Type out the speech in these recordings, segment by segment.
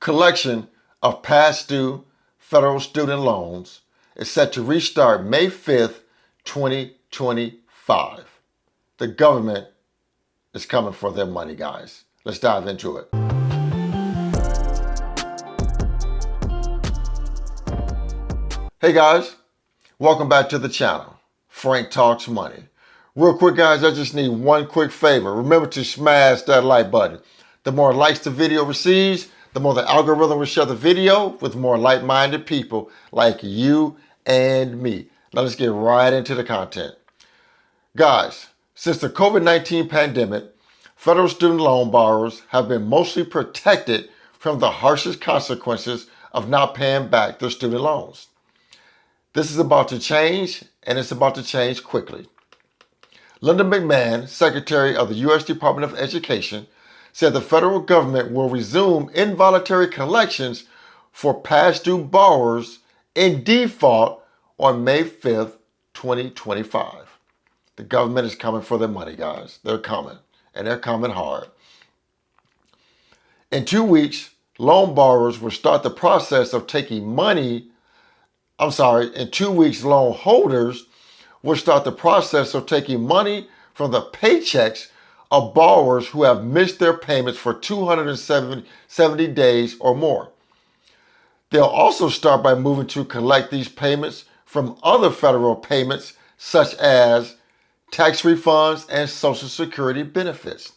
collection of past due federal student loans is set to restart May 5th, 2025. The government is coming for their money, guys. Let's dive into it. Hey guys, welcome back to the channel, Frank Talks Money. Real quick guys, I just need one quick favor. Remember to smash that like button. The more likes the video receives, the more the algorithm will share the video with more like-minded people like you and me. Now let's get right into the content. Guys, since the COVID-19 pandemic, federal student loan borrowers have been mostly protected from the harshest consequences of not paying back their student loans. This is about to change, and it's about to change quickly. Linda McMahon, Secretary of the U.S. Department of Education, said the federal government will resume involuntary collections for past due borrowers in default on May 5th, 2025. The government is coming for their money, guys. They're coming, and they're coming hard. In 2 weeks, loan borrowers will start the process of taking money. In 2 weeks, loan holders will start the process of taking money from the paychecks of borrowers who have missed their payments for 270 days or more. They'll also start by moving to collect these payments from other federal payments such as tax refunds and Social Security benefits.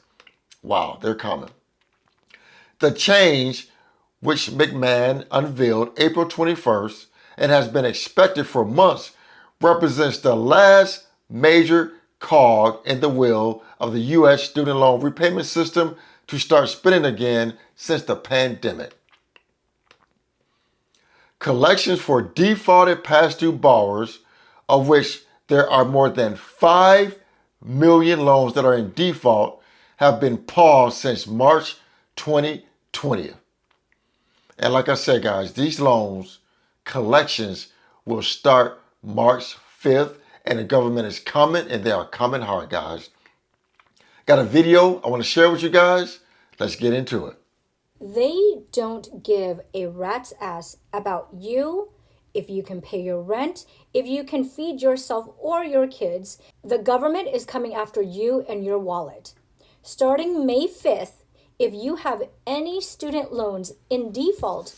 Wow, they're coming. The change, which McMahon unveiled April 21st and has been expected for months, represents the last major cog in the wheel of the U.S. student loan repayment system to start spinning again since the pandemic. Collections for defaulted past due borrowers, of which there are more than 5 million loans that are in default, have been paused since March 2020. And like I said, guys, these loans collections will start March 5th, and the government is coming, and they are coming hard, guys. Got a video I want to share with you guys. Let's get into it. They don't give a rat's ass about you, if you can pay your rent, if you can feed yourself or your kids. The government is coming after you and your wallet. Starting May 5th, if you have any student loans in default,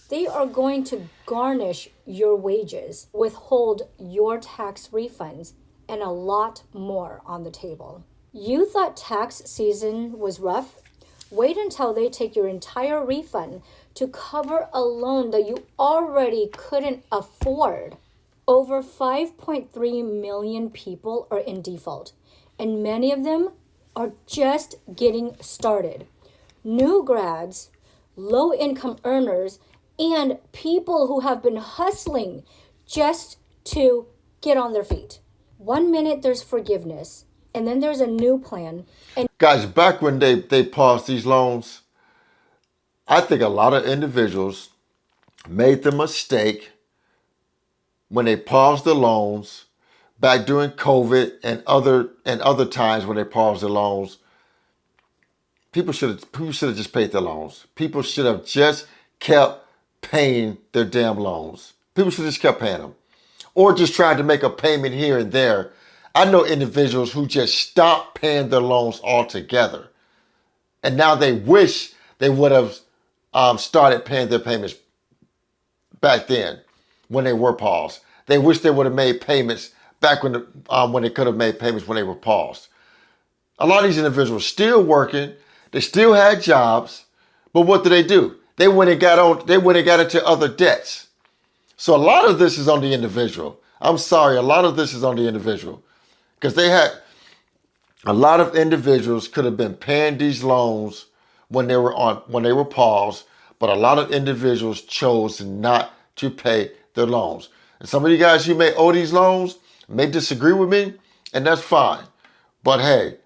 they are going to garnish your wages, withhold your tax refunds, and a lot more on the table. You thought tax season was rough? Wait until they take your entire refund to cover a loan that you already couldn't afford. Over 5.3 million people are in default, and many of them are just getting started. New grads, low-income earners, and people who have been hustling just to get on their feet. 1 minute there's forgiveness, and then there's a new plan. And guys, back when they paused these loans, I think a lot of individuals made the mistake when they paused the loans back during COVID and other times when they paused the loans. People should have just paid their loans. People should have just kept paying their damn loans. People should have just kept paying them. Or just tried to make a payment here and there. I know individuals who just stopped paying their loans altogether. And now they wish they would have started paying their payments back then when they were paused. They wish they would have made payments back when they could have made payments when they were paused. A lot of these individuals still working. They still had jobs. But what do? They went and got into other debts. So a lot of this is on the individual. I'm sorry, a lot of this is on the individual. Because a lot of individuals could have been paying these loans when they were paused, but a lot of individuals chose not to pay their loans. And some of you guys who may owe these loans may disagree with me, and that's fine. But hey,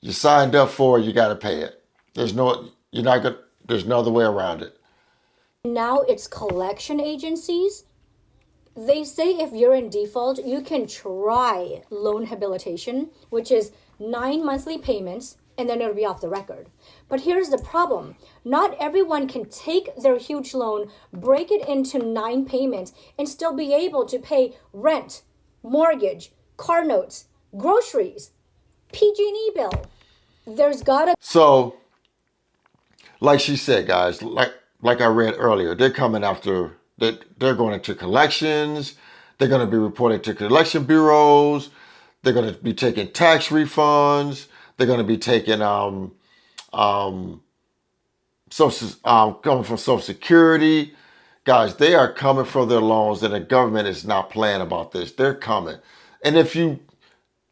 you signed up for it, you gotta pay it. There's no other way around it. now it's collection agencies. They say if you're in default, you can try loan habilitation, which is 9 monthly payments and then it'll be off the record. But here's the problem. Not everyone can take their huge loan, break it into 9 payments, and still be able to pay rent, mortgage, car notes, groceries, PG&E bill. There's gotta... So, like she said, guys, like I read earlier, they're coming after, they're going into collections. They're going to be reporting to collection bureaus. They're going to be taking tax refunds. They're going to be taking coming from Social Security. Guys, they are coming for their loans, and the government is not playing about this. They're coming. And if you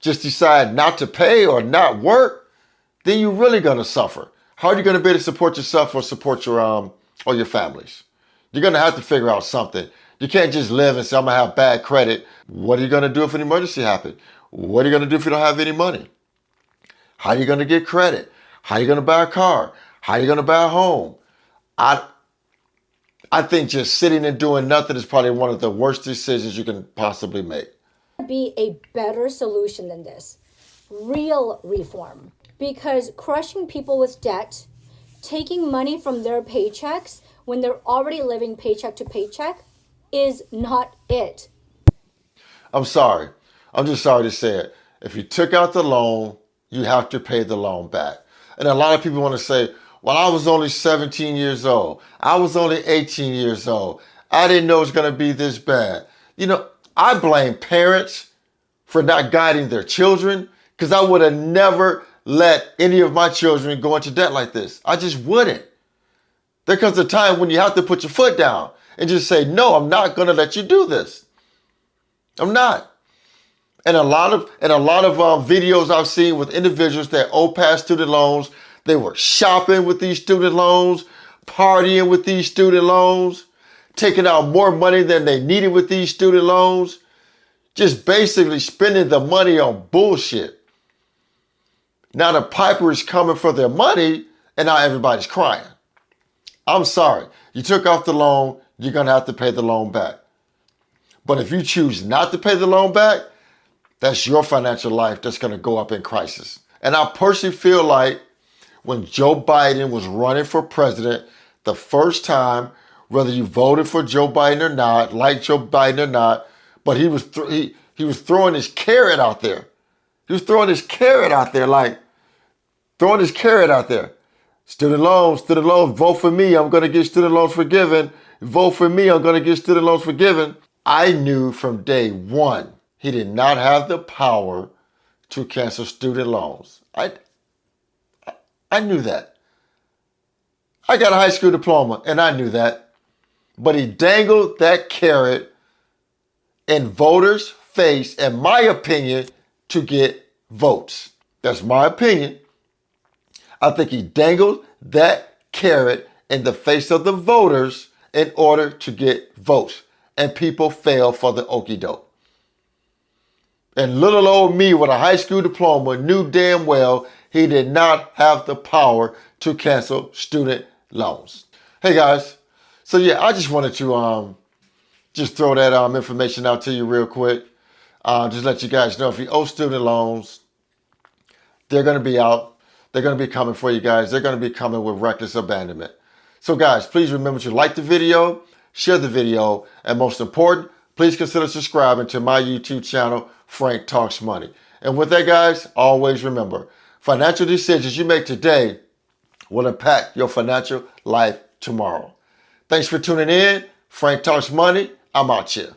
just decide not to pay or not work, then you're really going to suffer. How are you going to be able to support yourself or support your or your families? You're going to have to figure out something. You can't just live and say, I'm going to have bad credit. What are you going to do if an emergency happens? What are you going to do if you don't have any money? How are you going to get credit? How are you going to buy a car? How are you going to buy a home? I think just sitting and doing nothing is probably one of the worst decisions you can possibly make. Be a better solution than this. Real reform. Because crushing people with debt, taking money from their paychecks when they're already living paycheck to paycheck is not it. I'm sorry. I'm just sorry to say it. If you took out the loan, you have to pay the loan back. And a lot of people want to say, well, I was only 17 years old. I was only 18 years old. I didn't know it was going to be this bad. You know, I blame parents for not guiding their children, because I would have never let any of my children go into debt like this. I just wouldn't. There comes a time when you have to put your foot down and just say, no, I'm not going to let you do this. I'm not. And a lot of videos I've seen with individuals that owe past student loans, they were shopping with these student loans, partying with these student loans, taking out more money than they needed with these student loans, just basically spending the money on bullshit. Now the piper is coming for their money, and now everybody's crying. I'm sorry. You took off the loan, you're going to have to pay the loan back. But if you choose not to pay the loan back, that's your financial life that's going to go up in crisis. And I personally feel like when Joe Biden was running for president the first time, whether you voted for Joe Biden or not, like Joe Biden or not, but he was throwing his carrot out there. He was throwing his carrot out there, like throwing his carrot out there. Student loans, vote for me. I'm going to get student loans forgiven. Vote for me. I'm going to get student loans forgiven. I knew from day one he did not have the power to cancel student loans. I knew that. I got a high school diploma, and I knew that. But he dangled that carrot in voters' face, in my opinion, to get votes. That's my opinion. I think he dangled that carrot in the face of the voters in order to get votes. And people fell for the okie doke. And little old me with a high school diploma knew damn well he did not have the power to cancel student loans. Hey guys, so yeah, I just wanted to just throw that information out to you real quick. Just let you guys know if you owe student loans, they're going to be out. They're going to be coming for you guys. They're going to be coming with reckless abandonment. So guys, please remember to like the video, share the video, and most important, please consider subscribing to my YouTube channel, Frank Talks Money. And with that, guys, always remember, financial decisions you make today will impact your financial life tomorrow. Thanks for tuning in. Frank Talks Money. I'm out here.